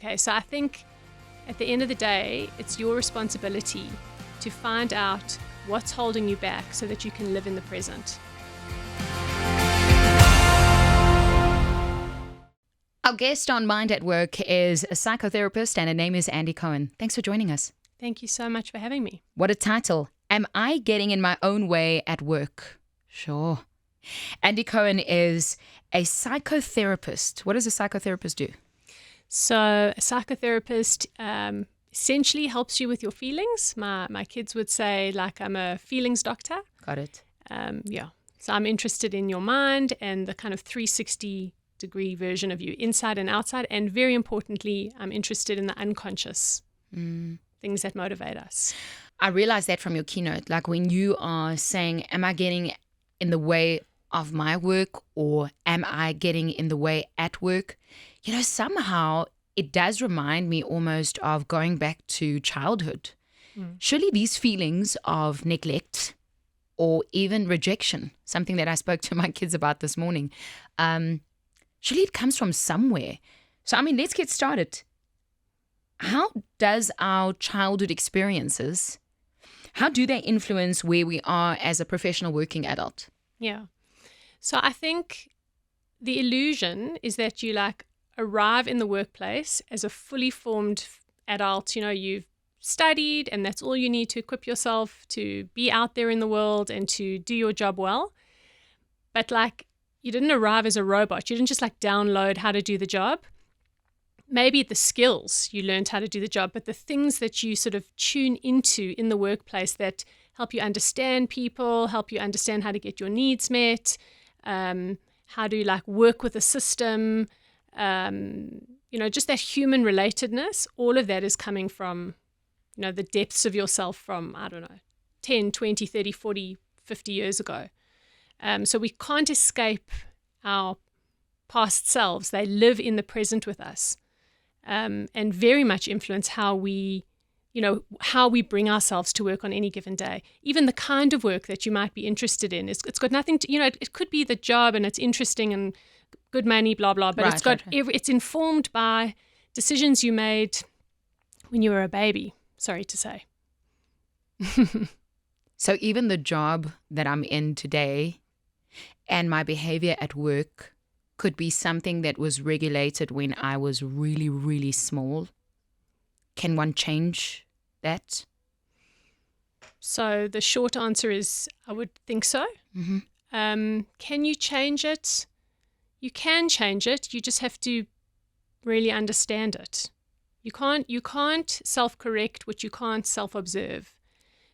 Okay, so I think at the end of the day, it's your responsibility to find out what's holding you back so that you can live in the present. Our guest on Mind at Work is a psychotherapist, and her name is Andy Cohen. Thanks for joining us. Thank you so much for having me. What a title. Am I getting in my own way at work? Sure. Andy Cohen is a psychotherapist. What does a psychotherapist do? So a psychotherapist essentially helps you with your feelings. My kids would say, like, I'm a feelings doctor. Got it. So I'm interested in your mind and the kind of 360-degree version of you, inside and outside. And very importantly, I'm interested in the unconscious things that motivate us. I realized that from your keynote, like when you are saying, am I getting in the way of my work, or am I getting in the way at work? You know, somehow it does remind me almost of going back to childhood. Surely these feelings of neglect or even rejection, something that I spoke to my kids about this morning, surely it comes from somewhere. So, I mean, let's get started. How does our childhood experiences, how do they influence where we are as a professional working adult? Yeah. So I think the illusion is that you arrive in the workplace as a fully formed adult. You know, you've studied and that's all you need to equip yourself to be out there in the world and to do your job well. But you didn't arrive as a robot. You didn't just download how to do the job. Maybe the skills you learned how to do the job, but the things that you sort of tune into in the workplace that help you understand people, help you understand how to get your needs met, how to work with a system, just that human relatedness, all of that is coming from, the depths of yourself from, 10, 20, 30, 40, 50 years ago. So we can't escape our past selves. They live in the present with us. And very much influence how we bring ourselves to work on any given day. Even the kind of work that you might be interested in, it's got nothing to, it could be the job and it's interesting and good money, blah, blah, but it's informed by decisions you made when you were a baby, sorry to say. So even the job that I'm in today and my behavior at work could be something that was regulated when I was really, really small. Can one change that? So the short answer is I would think so. Mm-hmm. Can you change it? You can change it. You just have to really understand it. You can't self-correct what you can't self-observe.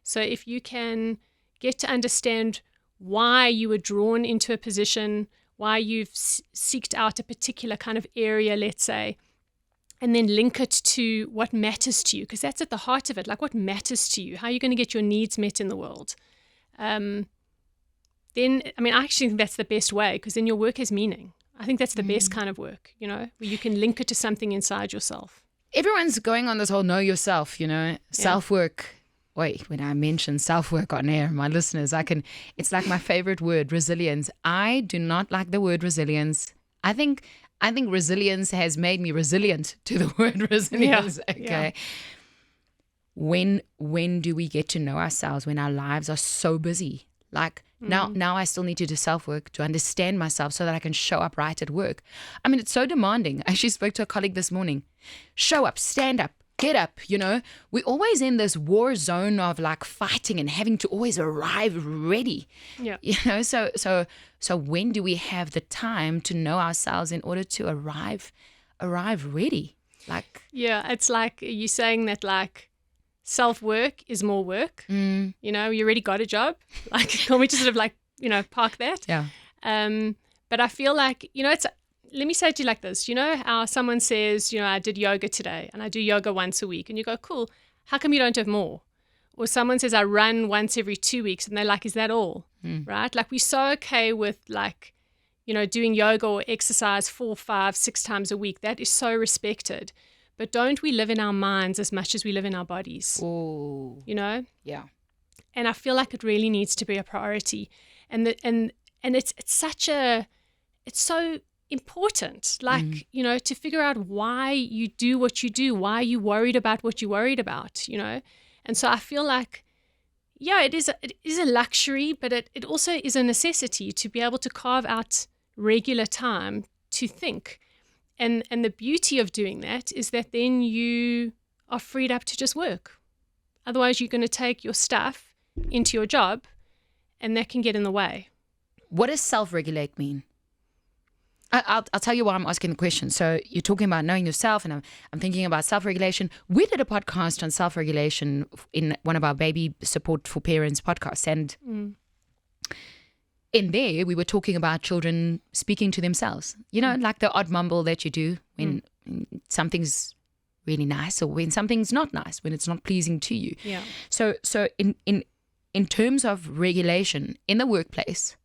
So if you can get to understand why you were drawn into a position, why you've seeked out a particular kind of area, let's say, and then link it to what matters to you, because that's at the heart of it, what matters to you, how are you going to get your needs met in the world? Then, I actually think that's the best way, because then your work has meaning. I think that's the best kind of work, where you can link it to something inside yourself. Everyone's going on this whole know yourself, self-work. Wait, when I mention self-work on air, my listeners, it's like my favorite word, resilience. I do not like the word resilience. I think resilience has made me resilient to the word resilience. Yeah. Okay. Yeah. When do we get to know ourselves when our lives are so busy? Now I still need to do self-work to understand myself so that I can show up right at work. It's so demanding. I actually spoke to a colleague this morning. Show up, stand up, get up, We're always in this war zone of fighting and having to always arrive ready. Yeah. So when do we have the time to know ourselves in order to arrive ready? Yeah, it's you saying that self-work is more work. You already got a job. Can we just sort of park that? Yeah. But I feel it's, let me say it to you like this. You know how someone says, I did yoga today and I do yoga once a week, and you go, cool, how come you don't have more? Or someone says I run once every 2 weeks, and they're like, is that all? Right? We're so okay with doing yoga or exercise 4, 5, 6 times a week. That is so respected. But don't we live in our minds as much as we live in our bodies? Oh. Yeah. And I feel like it really needs to be a priority. And it's so important, like, to figure out why you do what you do, why you worried about what you worried about, And so I feel like, it is a luxury, but it also is a necessity to be able to carve out regular time to think. And the beauty of doing that is that then you are freed up to just work. Otherwise, you're going to take your stuff into your job, and that can get in the way. What does self-regulate mean? I'll tell you why I'm asking the question. So you're talking about knowing yourself, and I'm thinking about self-regulation. We did a podcast on self-regulation in one of our baby support for parents podcasts, and in there we were talking about children speaking to themselves. Like the odd mumble that you do when something's really nice, or when something's not nice, when it's not pleasing to you. Yeah. So in terms of regulation in the workplace.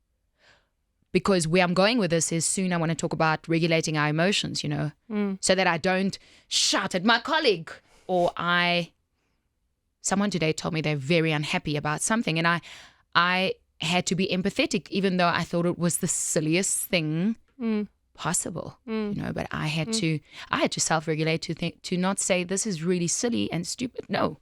Because where I'm going with this is soon I want to talk about regulating our emotions, so that I don't shout at my colleague, or someone today told me they're very unhappy about something, and I had to be empathetic, even though I thought it was the silliest thing possible, but I had to self-regulate to not say this is really silly and stupid. No.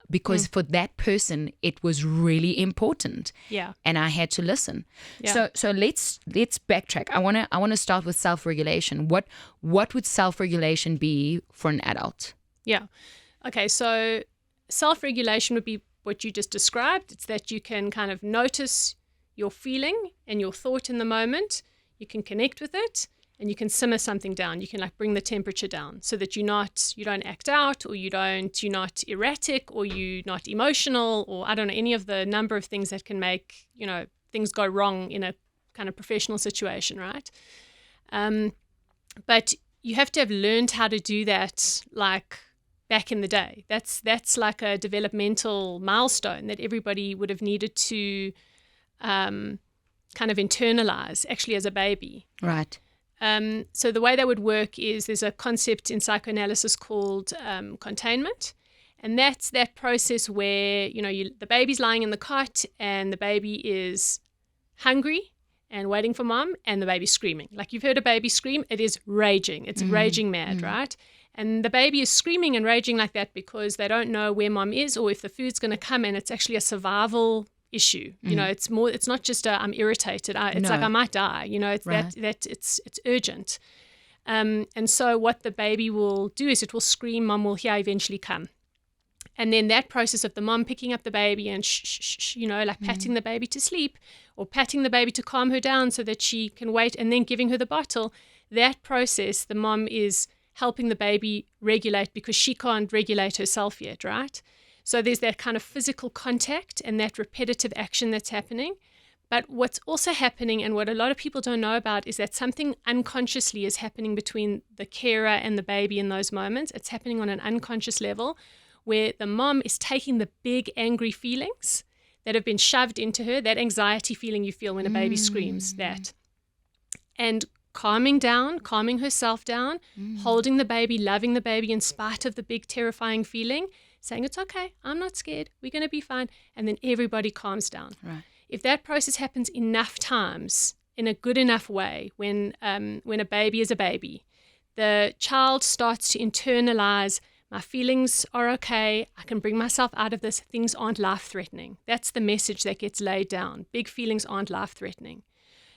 Because for that person, it was really important. Yeah. And I had to listen. Yeah. So let's backtrack. I wanna start with self-regulation. What would self-regulation be for an adult? Yeah. Okay, so self-regulation would be what you just described. It's that you can kind of notice your feeling and your thought in the moment. You can connect with it, and you can simmer something down. You can like bring the temperature down so that you don't act out, or you're not erratic, or you're not emotional, or I don't know, any of the number of things that can make, things go wrong in a kind of professional situation, right? But you have to have learned how to do that like back in the day. That's like a developmental milestone that everybody would have needed to kind of internalize actually as a baby. Right. So the way that would work is there's a concept in psychoanalysis called containment. And that's that process where, the baby's lying in the cot and the baby is hungry and waiting for mom, and the baby's screaming. Like, you've heard a baby scream, it is raging. It's raging mad, right? And the baby is screaming and raging like that because they don't know where mom is or if the food's going to come, and it's actually a survival issue. It's not just I'm irritated. It's like I might die. It's right. that it's urgent. And so what the baby will do is it will scream, mom will hear eventually come. And then that process of the mom picking up the baby and like patting the baby to sleep, or patting the baby to calm her down so that she can wait, and then giving her the bottle, that process, the mom is helping the baby regulate because she can't regulate herself yet, right? So there's that kind of physical contact and that repetitive action that's happening. But what's also happening, and what a lot of people don't know about, is that something unconsciously is happening between the carer and the baby in those moments. It's happening on an unconscious level where the mom is taking the big angry feelings that have been shoved into her, that anxiety feeling you feel when a baby screams, that, and calming herself down, holding the baby, loving the baby in spite of the big terrifying feeling, saying, it's okay, I'm not scared, we're going to be fine. And then everybody calms down. Right. If that process happens enough times in a good enough way, when a baby is a baby, the child starts to internalize, my feelings are okay, I can bring myself out of this, things aren't life-threatening. That's the message that gets laid down. Big feelings aren't life-threatening.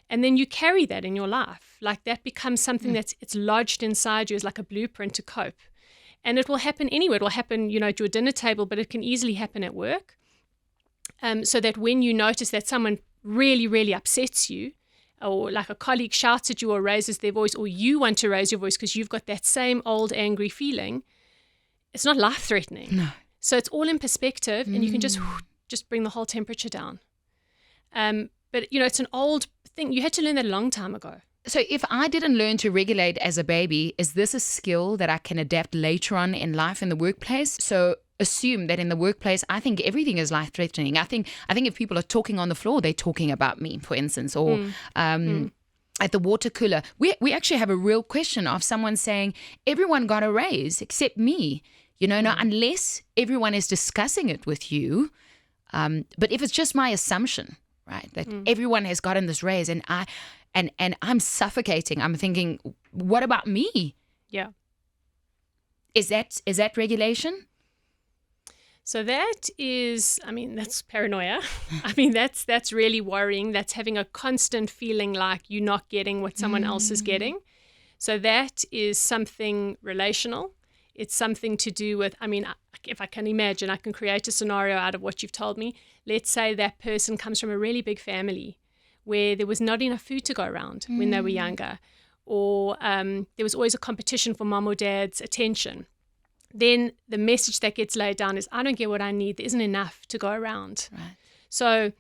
And then you carry that in your life. Like, that becomes something it's lodged inside you as like a blueprint to cope. And it will happen anywhere. It will happen, at your dinner table, but it can easily happen at work. So that when you notice that someone really, really upsets you, or like a colleague shouts at you or raises their voice, or you want to raise your voice because you've got that same old angry feeling, it's not life-threatening. No. So it's all in perspective, and you can just bring the whole temperature down. But, it's an old thing. You had to learn that a long time ago. So if I didn't learn to regulate as a baby, is this a skill that I can adapt later on in life in the workplace? So assume that in the workplace, I think everything is life-threatening. I think if people are talking on the floor, they're talking about me, for instance, or at the water cooler. We actually have a real question of someone saying, everyone got a raise except me. Now, unless everyone is discussing it with you, but if it's just my assumption, right, that everyone has gotten this raise, and and I'm suffocating. I'm thinking, what about me? Yeah. Is that regulation? So that is, I mean, that's paranoia. I mean, that's really worrying. That's having a constant feeling like you're not getting what someone else is getting. So that is something relational. It's something to do with, I mean, if I can imagine, I can create a scenario out of what you've told me. Let's say that person comes from a really big family where there was not enough food to go around when they were younger, or there was always a competition for mom or dad's attention. Then the message that gets laid down is, I don't get what I need. There isn't enough to go around. Right. So,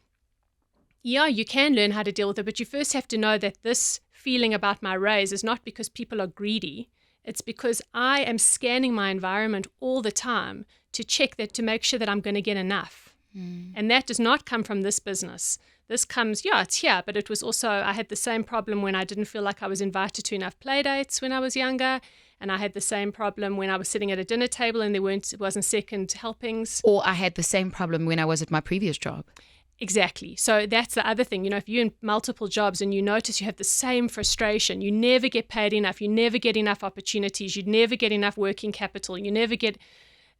yeah, you can learn how to deal with it, but you first have to know that this feeling about my raise is not because people are greedy. It's because I am scanning my environment all the time to check that, to make sure that I'm going to get enough. And that does not come from this business. This comes, yeah, it's here, but it was also, I had the same problem when I didn't feel like I was invited to enough play dates when I was younger. And I had the same problem when I was sitting at a dinner table and it wasn't second helpings. Or I had the same problem when I was at my previous job. Exactly. So that's the other thing. You know, if you're in multiple jobs and you notice you have the same frustration, you never get paid enough, you never get enough opportunities, you never get enough working capital, you never get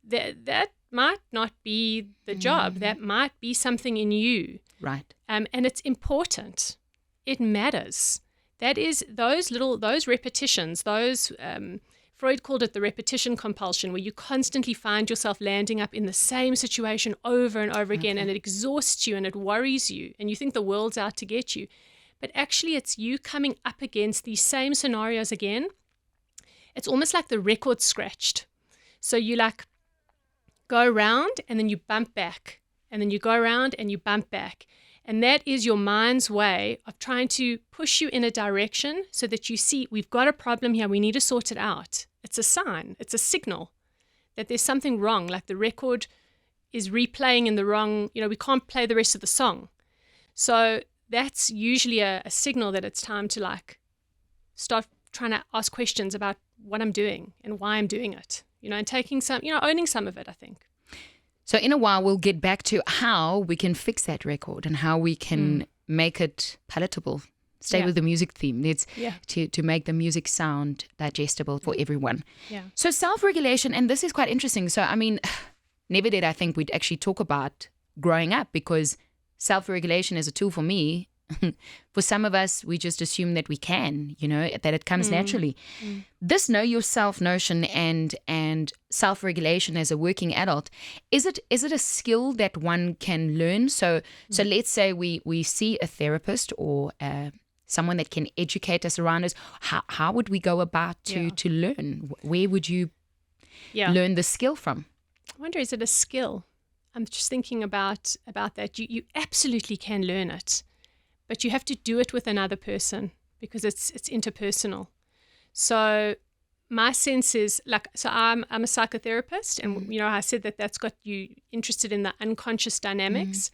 that might not be the job. That might be something in you. Right. And it's important. It matters. That is those repetitions, Freud called it the repetition compulsion, where you constantly find yourself landing up in the same situation over and over again, and it exhausts you and it worries you, and you think the world's out to get you. But actually, it's you coming up against these same scenarios again. It's almost like the record scratched. So you like go around and then you bump back, and then you go around and you bump back. And that is your mind's way of trying to push you in a direction so that you see, we've got a problem here, we need to sort it out. It's a sign, it's a signal that there's something wrong, like the record is replaying in the wrong, we can't play the rest of the song. So that's usually a signal that it's time to like start trying to ask questions about what I'm doing and why I'm doing it, and taking some, owning some of it, I think. So in a while, we'll get back to how we can fix that record and how we can make it palatable. Stay with the music theme. It's to make the music sound digestible for everyone. Yeah. So self-regulation, and this is quite interesting. So, I mean, never did I think we'd actually talk about growing up, because self-regulation is a tool for me. For some of us, we just assume that we can, that it comes naturally. This know yourself notion and self-regulation as a working adult, is it a skill that one can learn? So let's say we see a therapist or someone that can educate us around us. How would we go about to learn? Where would you learn the skill from? I wonder, is it a skill? I'm just thinking about that. You absolutely can learn it. But you have to do it with another person because it's interpersonal. So my sense is I'm a psychotherapist, and I said that's got you interested in the unconscious dynamics,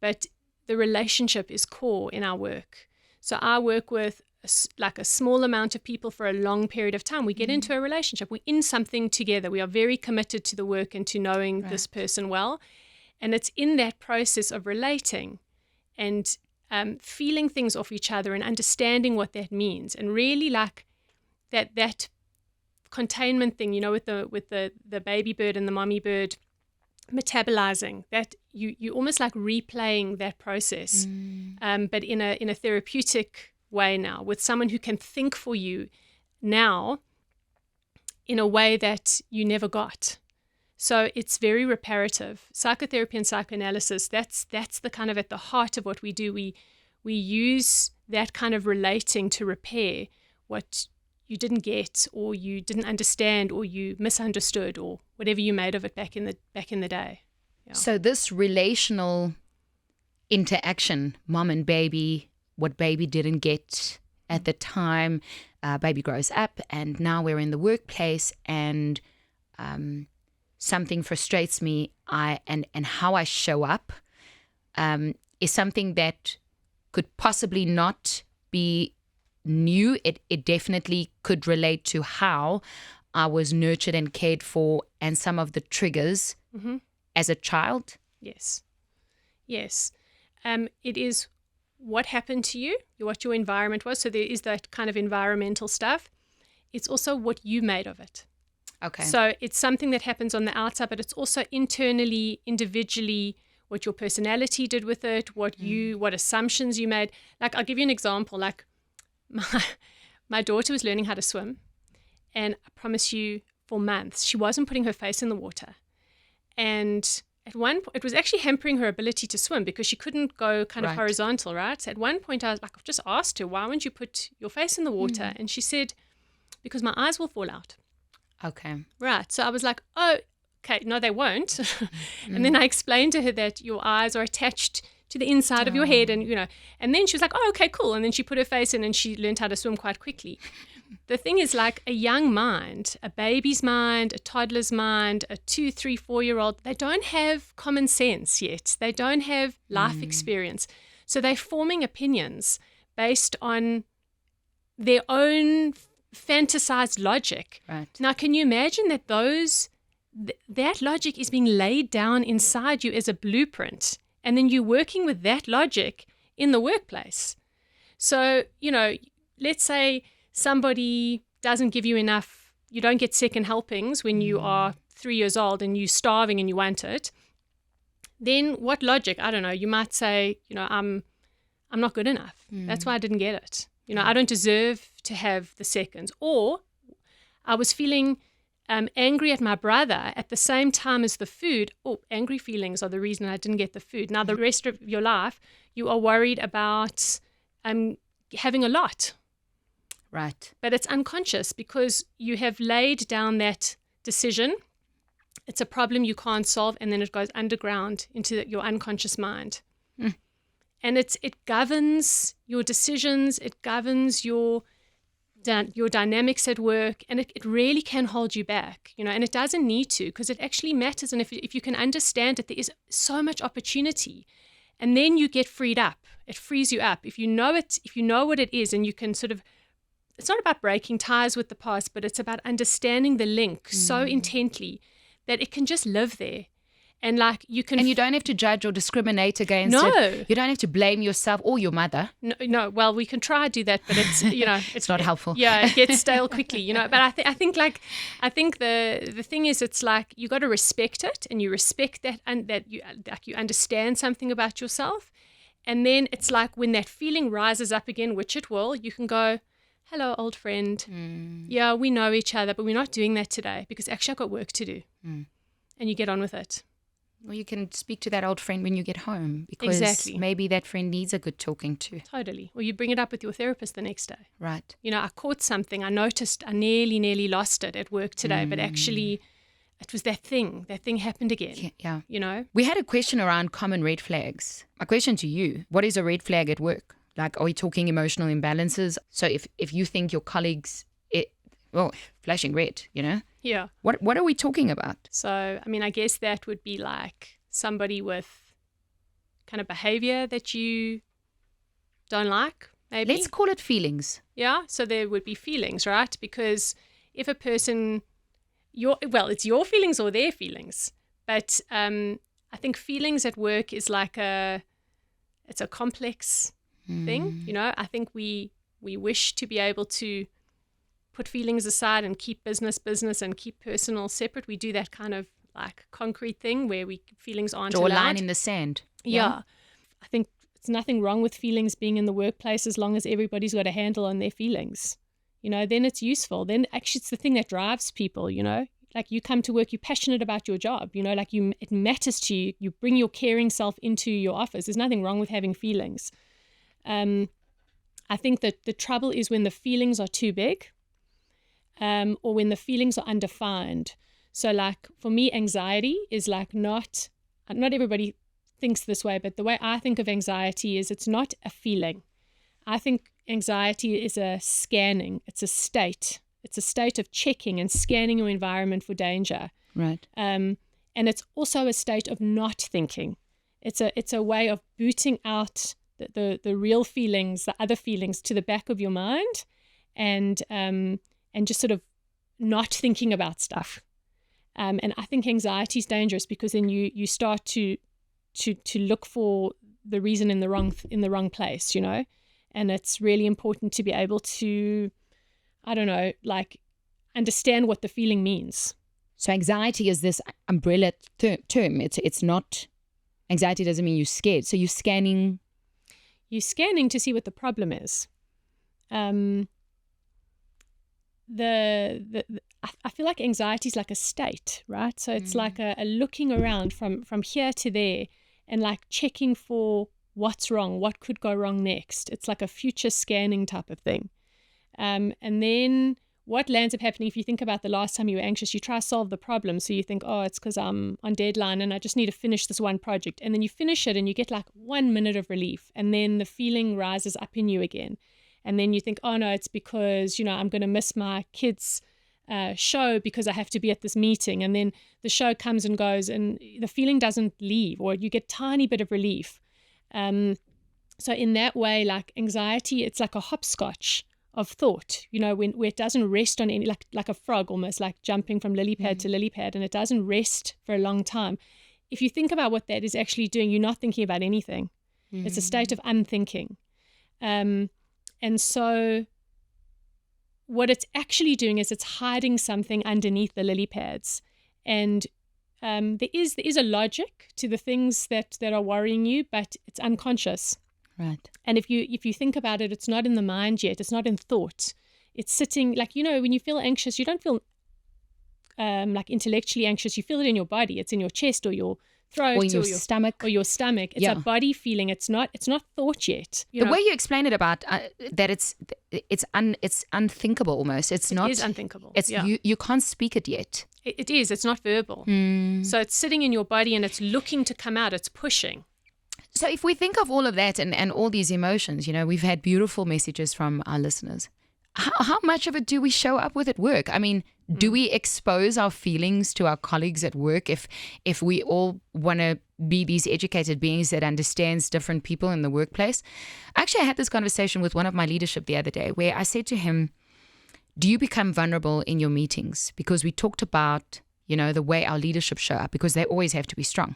but the relationship is core in our work. So I work with a small amount of people for a long period of time. We get into a relationship. We're in something together. We are very committed to the work and to knowing this person well. And it's in that process of relating and feeling things off each other and understanding what that means, and really like that containment thing, with the baby bird and the mommy bird metabolizing, that you almost like replaying that process, but in a therapeutic way now, with someone who can think for you now in a way that you never got. So it's very reparative. Psychotherapy and psychoanalysis, that's the kind of at the heart of what we do. We use that kind of relating to repair what you didn't get, or you didn't understand, or you misunderstood, or whatever you made of it back in the day. Yeah. So this relational interaction, mom and baby, what baby didn't get at the time, baby grows up, and now we're in the workplace, and something frustrates me, and how I show up is something that could possibly not be new. It definitely could relate to how I was nurtured and cared for, and some of the triggers as a child. Yes. It is what happened to you, what your environment was. So there is that kind of environmental stuff. It's also what you made of it. Okay. So it's something that happens on the outside, but it's also internally, individually, what your personality did with it, what assumptions you made. Like, I'll give you an example. Like, my daughter was learning how to swim, and I promise you, for months, she wasn't putting her face in the water. And at one point, it was actually hampering her ability to swim because she couldn't go kind of horizontal, right? So at one point, I was like, I've just asked her, why won't you put your face in the water? And she said, because my eyes will fall out. Okay. Right. So I was like, oh, okay, no, they won't. And then I explained to her that your eyes are attached to the inside of your head, and and then she was like, oh, okay, cool. And then she put her face in and she learned how to swim quite quickly. The thing is, like, a young mind, a baby's mind, a toddler's mind, a 2, 3, 4-year-old, they don't have common sense yet. They don't have life experience. So they're forming opinions based on their own fantasized logic. Right. Now, can you imagine that that logic is being laid down inside you as a blueprint, and then you're working with that logic in the workplace? So, let's say somebody doesn't give you enough, you don't get second helpings when you are 3 years old and you're starving and you want it. Then what logic? I don't know. You might say, I'm not good enough. That's why I didn't get it. I don't deserve to have the seconds. Or I was feeling angry at my brother at the same time as the food. Oh, angry feelings are the reason I didn't get the food. Now, the rest of your life, you are worried about having a lot. Right. But it's unconscious because you have laid down that decision. It's a problem you can't solve, and then it goes underground into your unconscious mind. And it governs your decisions, it governs your dynamics at work, and it really can hold you back, and it doesn't need to, because it actually matters. And if you can understand that there is so much opportunity, and then you get freed up, it frees you up. If you know it, if you know what it is, and you can sort of, it's not about breaking ties with the past, but it's about understanding the link so intently that it can just live there. And like you can, and you don't have to judge or discriminate against it. You don't have to blame yourself or your mother. No. Well, we can try to do that, but it's it's not helpful. Yeah, it gets stale quickly, But I think the thing is, it's like you got to respect it, and you respect that, and that you understand something about yourself, and then it's like when that feeling rises up again, which it will, you can go, hello, old friend. Yeah, we know each other, but we're not doing that today because actually I've got work to do, and you get on with it. Well, you can speak to that old friend when you get home, because maybe that friend needs a good talking to. Totally. Or you bring it up with your therapist the next day. Right. I caught something. I noticed I nearly lost it at work today, but actually it was that thing. That thing happened again. Yeah. We had a question around common red flags. My question to you, what is a red flag at work? Like, are we talking emotional imbalances? So if you think your colleagues, flashing red, Yeah. What are we talking about? So, I guess that would be like somebody with kind of behavior that you don't like, maybe. Let's call it feelings. Yeah. So there would be feelings, right? Because if a person, it's your feelings or their feelings. But I think feelings at work is like it's a complex thing. I think we wish to be able to put feelings aside and keep business and keep personal separate. We do that kind of like concrete thing where feelings aren't allowed. Draw a line in the sand. Yeah. I think there's nothing wrong with feelings being in the workplace as long as everybody's got a handle on their feelings. Then it's useful. Then actually it's the thing that drives people, Like you come to work, you're passionate about your job, like it matters to you. You bring your caring self into your office. There's nothing wrong with having feelings. I think that the trouble is when the feelings are too big. Or when the feelings are undefined. So like for me, anxiety is like not everybody thinks this way, but the way I think of anxiety is it's not a feeling. I think anxiety is a scanning. It's a state. It's a state of checking and scanning your environment for danger. Right. And it's also a state of not thinking. It's a way of booting out the real feelings, the other feelings to the back of your mind, and just sort of not thinking about stuff. And I think anxiety is dangerous because then you start to look for the reason in the wrong place, you know. And it's really important to be able to, I don't know, like understand what the feeling means. So anxiety is this umbrella term. It's not, anxiety doesn't mean you're scared. So you're scanning. You're scanning to see what the problem is. I feel like anxiety is like a state, right? So it's like a looking around from here to there and like checking for what's wrong, what could go wrong next. It's like a future scanning type of thing. And then what lands up happening, if you think about the last time you were anxious, you try to solve the problem. So you think, oh, it's because I'm on deadline and I just need to finish this one project. And then you finish it and you get like 1 minute of relief. And then the feeling rises up in you again. And then you think, oh, no, it's because, you know, I'm going to miss my kids' show because I have to be at this meeting. And then the show comes and goes and the feeling doesn't leave, or you get a tiny bit of relief. So in that way, like anxiety, it's like a hopscotch of thought, you know, where it doesn't rest on any, like a frog almost, like jumping from lily pad to lily pad, and it doesn't rest for a long time. If you think about what that is actually doing, you're not thinking about anything. It's a state of unthinking. And so what it's actually doing is it's hiding something underneath the lily pads. And there is a logic to the things that are worrying you, but it's unconscious. Right. And if you think about it, it's not in the mind yet. It's not in thought. It's sitting, like, you know, when you feel anxious, you don't feel like intellectually anxious. You feel it in your body. It's in your chest or your throat or your stomach. Or your stomach. It's a body feeling. It's not thought yet. The way you explain it about that it's unthinkable almost. It is unthinkable. It's you can't speak it yet. It is. It's not verbal. So it's sitting in your body and it's looking to come out. It's pushing. So if we think of all of that and all these emotions, you know, we've had beautiful messages from our listeners. How much of it do we show up with at work? I mean, do we expose our feelings to our colleagues at work if we all want to be these educated beings that understands different people in the workplace? Actually, I had this conversation with one of my leadership the other day where I said to him, do you become vulnerable in your meetings? Because we talked about, you know, the way our leadership show up, because they always have to be strong.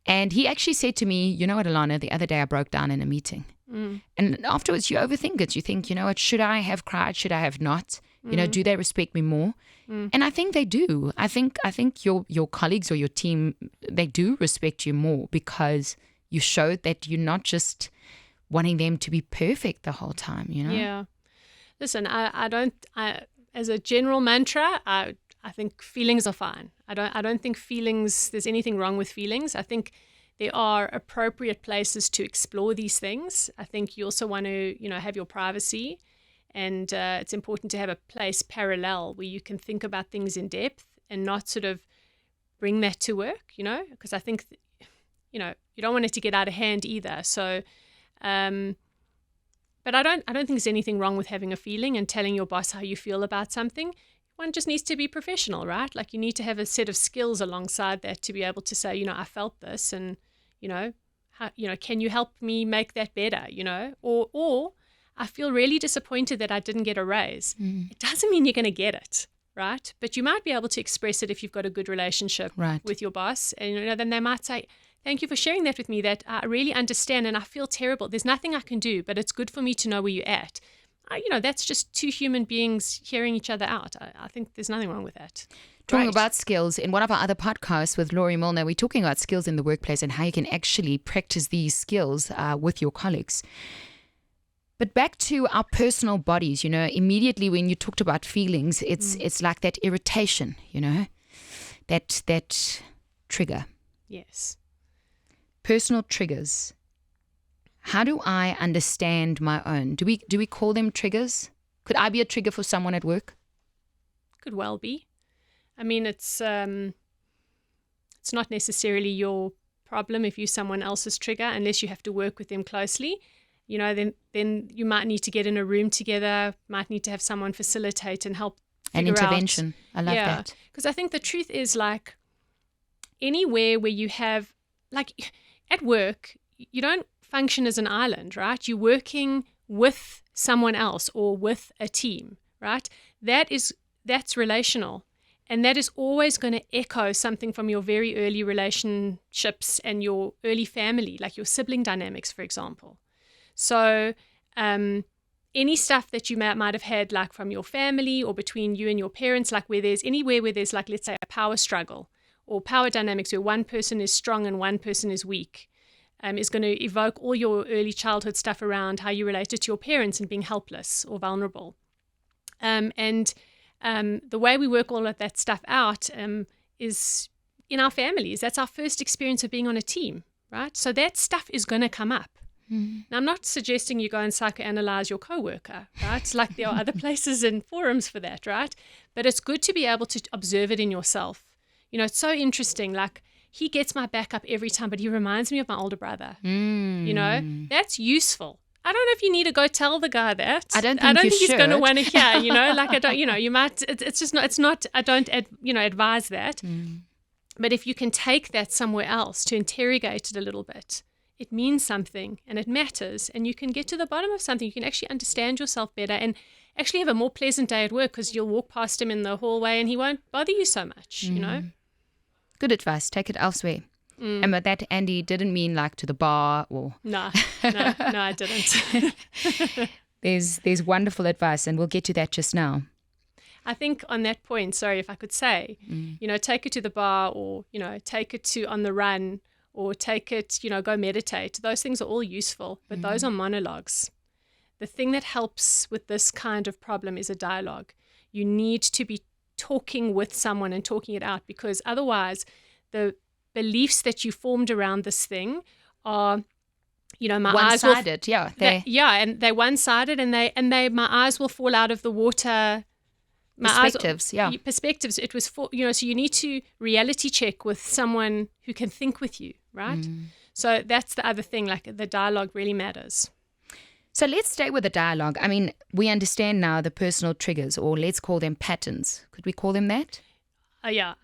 And he actually said to me, you know what, Elana, the other day I broke down in a meeting. And afterwards you overthink it. You think, you know what, should I have cried? Should I have not? You know, do they respect me more? And I think they do. I think your colleagues or your team, they do respect you more because you showed that you're not just wanting them to be perfect the whole time, you know? Yeah. Listen, I don't, as a general mantra, I think feelings are fine. I don't think there's anything wrong with feelings. I think there are appropriate places to explore these things. I think you also want to, you know, have your privacy, and it's important to have a place parallel where you can think about things in depth and not sort of bring that to work, you know, because I think, you know, you don't want it to get out of hand either. So, but I don't think there's anything wrong with having a feeling and telling your boss how you feel about something. One just needs to be professional, right? Like you need to have a set of skills alongside that to be able to say, you know, I felt this, and you know, can you help me make that better? You know, or I feel really disappointed that I didn't get a raise. It doesn't mean you're going to get it, right? But you might be able to express it if you've got a good relationship with your boss, and you know, then they might say, thank you for sharing that with me. That I really understand, and I feel terrible. There's nothing I can do, but it's good for me to know where you're at. You know, that's just two human beings hearing each other out. I think there's nothing wrong with that. Talking about skills, in one of our other podcasts with Laurie Milner, we're talking about skills in the workplace and how you can actually practice these skills with your colleagues. But back to our personal bodies, you know, immediately when you talked about feelings, it's like that irritation, you know, that trigger. Yes. Personal triggers. How do I understand my own? Do we call them triggers? Could I be a trigger for someone at work? Could well be. I mean, it's not necessarily your problem if you're someone else's trigger, unless you have to work with them closely. You know, then you might need to get in a room together, might need to have someone facilitate and help figure out. An intervention. I love that. Because I think the truth is, like, anywhere where you have, like, at work, you don't function as an island, right? You're working with someone else or with a team, right? That's relational. And that is always going to echo something from your very early relationships and your early family, like your sibling dynamics, for example. So any stuff that you might have had, like from your family or between you and your parents, like where there's anywhere where there's, like, let's say, a power struggle or power dynamics where one person is strong and one person is weak, is going to evoke all your early childhood stuff around how you related to your parents and being helpless or vulnerable. The way we work all of that stuff out is in our families. That's our first experience of being on a team, right? So that stuff is going to come up. Now, I'm not suggesting you go and psychoanalyze your coworker, right? Like, there are other places and forums for that, right? But it's good to be able to observe it in yourself. It's so interesting. Like, he gets my back up every time, but he reminds me of my older brother. That's useful. I don't know if you need to go tell the guy that. I don't think he's going to want to hear, like, I don't, you might, it's just not, it's not, I don't, advise that. But if you can take that somewhere else to interrogate it a little bit, it means something and it matters, and you can get to the bottom of something. You can actually understand yourself better and actually have a more pleasant day at work because you'll walk past him in the hallway and he won't bother you so much, Good advice. Take it elsewhere. And by that, Andy didn't mean like to the bar or... No, I didn't. There's wonderful advice, and we'll get to that just now. I think on that point, sorry if I could say, take it to the bar, or, take it to on the run, or take it, go meditate. Those things are all useful, but those are monologues. The thing that helps with this kind of problem is a dialogue. You need to be talking with someone and talking it out, because otherwise the beliefs that you formed around this thing are, my one-sided, eyes and they're one-sided, and my eyes will fall out of the water. Perspectives. It was for, so you need to reality check with someone who can think with you, right? So that's the other thing, like, the dialogue really matters. So let's stay with the dialogue. I mean, we understand now the personal triggers, or let's call them patterns. Could we call them that?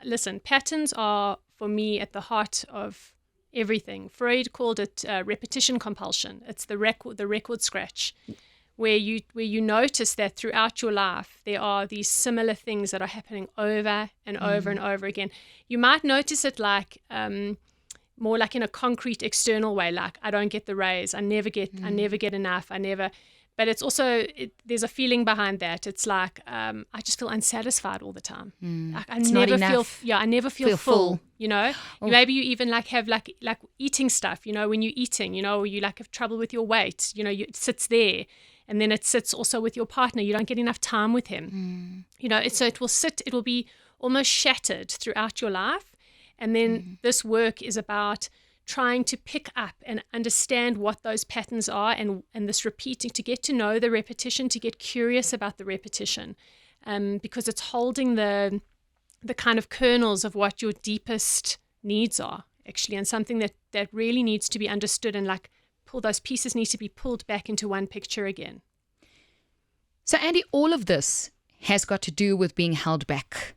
Listen, patterns are, for me, at the heart of everything. Freud called it repetition compulsion. It's the record scratch, where you notice that throughout your life there are these similar things that are happening over and over and over again. You might notice it like more like in a concrete external way, like, I don't get the raise, I never get enough, but it's also, there's a feeling behind that. It's like, I just feel unsatisfied all the time. Like, I never feel full. Maybe you even like have like eating stuff, when you're eating, or you like have trouble with your weight, it sits there, and then it sits also with your partner. You don't get enough time with him, so it will be almost shattered throughout your life. And then this work is about trying to pick up and understand what those patterns are, and this repeating, to get to know the repetition, to get curious about the repetition, because it's holding the kind of kernels of what your deepest needs are, actually, and something that really needs to be understood, and like those pieces need to be pulled back into one picture again. So, Andy, all of this has got to do with being held back.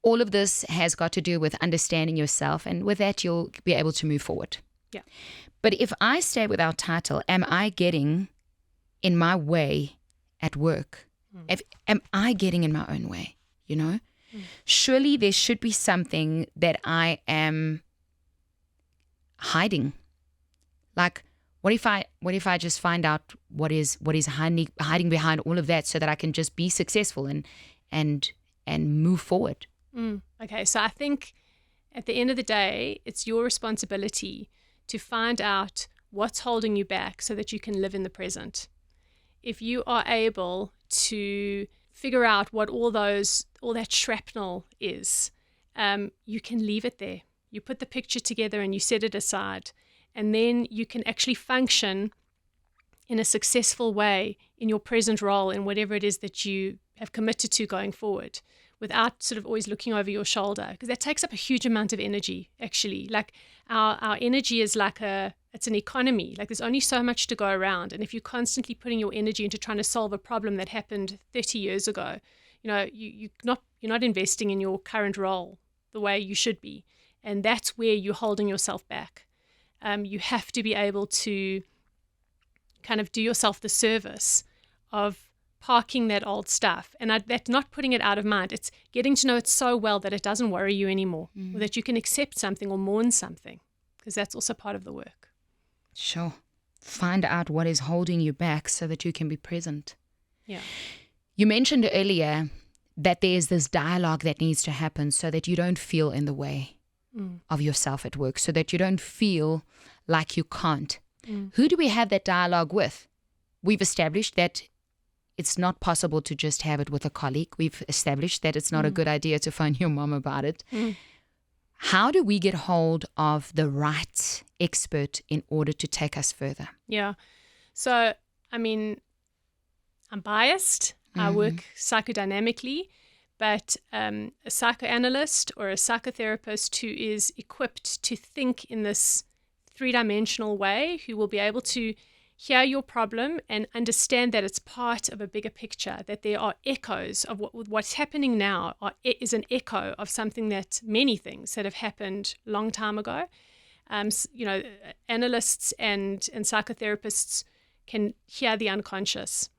All of this has got to do with understanding yourself, and with that, you'll be able to move forward. Yeah. But if I stay with our title, am I getting in my way at work? Am I getting in my own way? Surely there should be something that I am hiding. Like, what if I just find out what is hiding behind all of that, so that I can just be successful and move forward? Okay, so I think at the end of the day, it's your responsibility to find out what's holding you back so that you can live in the present. If you are able to figure out what all that shrapnel is, you can leave it there. You put the picture together and you set it aside, and then you can actually function in a successful way in your present role, in whatever it is that you have committed to going forward, without sort of always looking over your shoulder, because that takes up a huge amount of energy, actually. Like, our energy is like it's an economy. Like, there's only so much to go around, and if you're constantly putting your energy into trying to solve a problem that happened 30 years ago, you're not investing in your current role the way you should be, and that's where you're holding yourself back. You have to be able to kind of do yourself the service of parking that old stuff. And that's not putting it out of mind. It's getting to know it so well that it doesn't worry you anymore, or that you can accept something or mourn something, because that's also part of the work. Sure. Find out what is holding you back so that you can be present. Yeah. You mentioned earlier that there's this dialogue that needs to happen so that you don't feel in the way of yourself at work, so that you don't feel like you can't. Who do we have that dialogue with? We've established that it's not possible to just have it with a colleague. We've established that it's not a good idea to phone your mom about it. How do we get hold of the right expert in order to take us further? Yeah. So, I mean, I'm biased. I work psychodynamically, but a psychoanalyst or a psychotherapist who is equipped to think in this three-dimensional way, who will be able to hear your problem and understand that it's part of a bigger picture, that there are echoes of what's happening now is an echo of something that many things that have happened a long time ago. Analysts and psychotherapists can hear the unconscious,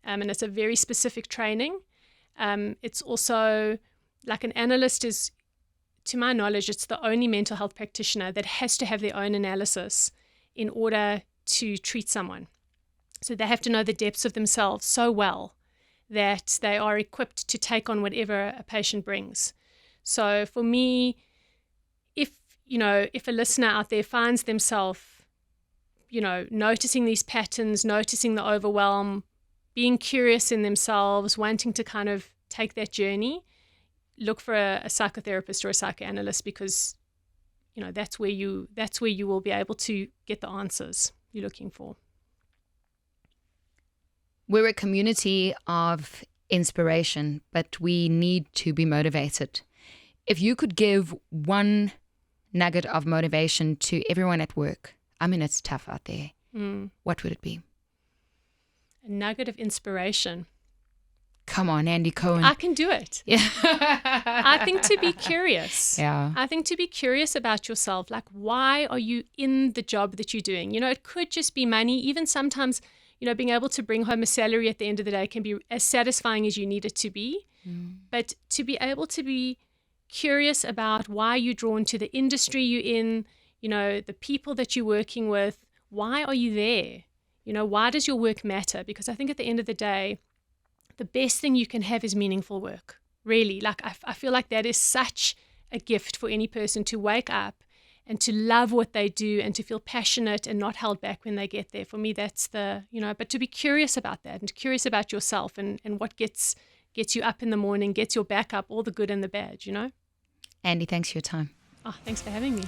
and it's a very specific training. It's also like an analyst is, to my knowledge, it's the only mental health practitioner that has to have their own analysis in order to treat someone. So they have to know the depths of themselves so well that they are equipped to take on whatever a patient brings. So for me, if a listener out there finds themselves, noticing these patterns, noticing the overwhelm, being curious in themselves, wanting to kind of take that journey, look for a psychotherapist or a psychoanalyst, because that's where you will be able to get the answers you're looking for. We're a community of inspiration, but we need to be motivated. If you could give one nugget of motivation to everyone at work, I mean, it's tough out there, what would it be? A nugget of inspiration. Come on, Andy Cohen. I can do it. Yeah. I think to be curious. Yeah. I think to be curious about yourself, like, why are you in the job that you're doing? It could just be money. Even sometimes, being able to bring home a salary at the end of the day can be as satisfying as you need it to be. But to be able to be curious about why you're drawn to the industry you're in, the people that you're working with, why are you there? Why does your work matter? Because I think at the end of the day, the best thing you can have is meaningful work. Really, like I feel like that is such a gift for any person, to wake up and to love what they do and to feel passionate and not held back when they get there. For me, that's but to be curious about that and curious about yourself and what gets you up in the morning, gets your back up, all the good and the bad, Andy, thanks for your time. Oh, thanks for having me.